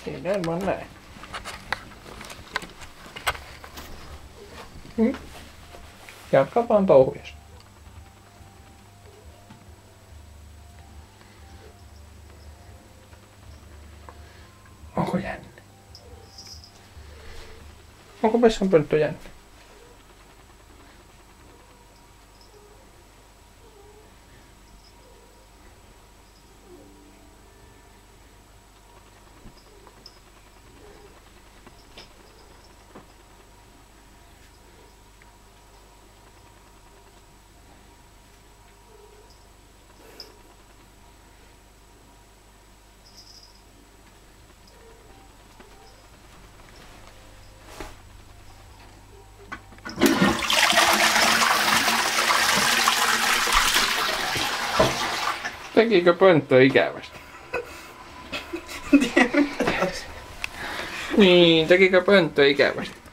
Tehdään vaan näin. Jatka vaan touhujas. Onko jänne? Onko vessanpönttö jänne? Tekikö pönttö ikävästi? Niin, tekikö pönttö ikävästi?